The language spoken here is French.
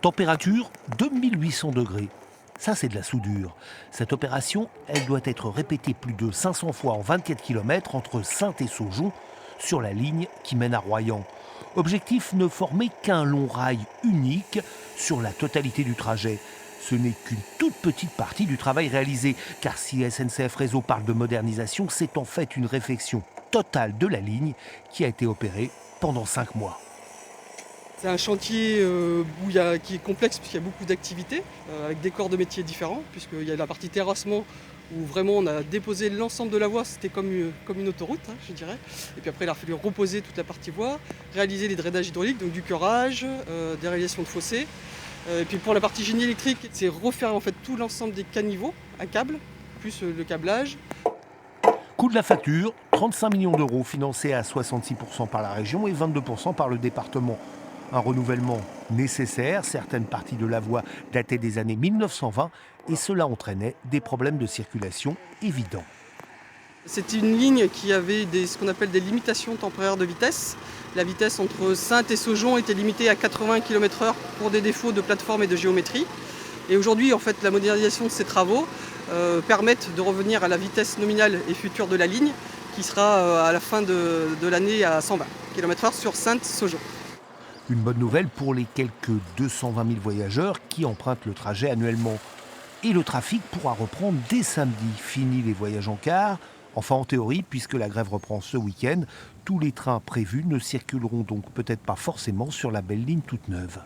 Température 2800 degrés. Ça, c'est de la soudure. Cette opération, elle doit être répétée plus de 500 fois en 24 km entre Saintes et Saujon, sur la ligne qui mène à Royan. Objectif, ne former qu'un long rail unique sur la totalité du trajet. Ce n'est qu'une toute petite partie du travail réalisé, car si SNCF Réseau parle de modernisation, c'est en fait une réfection totale de la ligne qui a été opérée pendant 5 mois. C'est un chantier qui est complexe puisqu'il y a beaucoup d'activités, avec des corps de métiers différents, puisqu'il y a la partie terrassement où vraiment on a déposé l'ensemble de la voie, c'était comme une autoroute, hein, je dirais. Et puis après il a fallu reposer toute la partie voie, réaliser les drainages hydrauliques, donc du curage, des réalisations de fossés. Et puis pour la partie génie électrique, c'est refaire en fait tout l'ensemble des caniveaux à câble, plus le câblage. Coût de la facture, 35 millions d'euros financés à 66% par la région et 22% par le département. Un renouvellement nécessaire, certaines parties de la voie dataient des années 1920 et cela entraînait des problèmes de circulation évidents. C'est une ligne qui avait ce qu'on appelle des limitations temporaires de vitesse. La vitesse entre Saintes et Saujon était limitée à 80 km/h pour des défauts de plateforme et de géométrie. Et aujourd'hui, en fait, la modernisation de ces travaux permettent de revenir à la vitesse nominale et future de la ligne, qui sera à la fin de l'année à 120 km/h sur Saintes-Saujon. Une bonne nouvelle pour les quelques 220 000 voyageurs qui empruntent le trajet annuellement. Et le trafic pourra reprendre dès samedi. Fini les voyages en car. Enfin en théorie, puisque la grève reprend ce week-end, tous les trains prévus ne circuleront donc peut-être pas forcément sur la belle ligne toute neuve.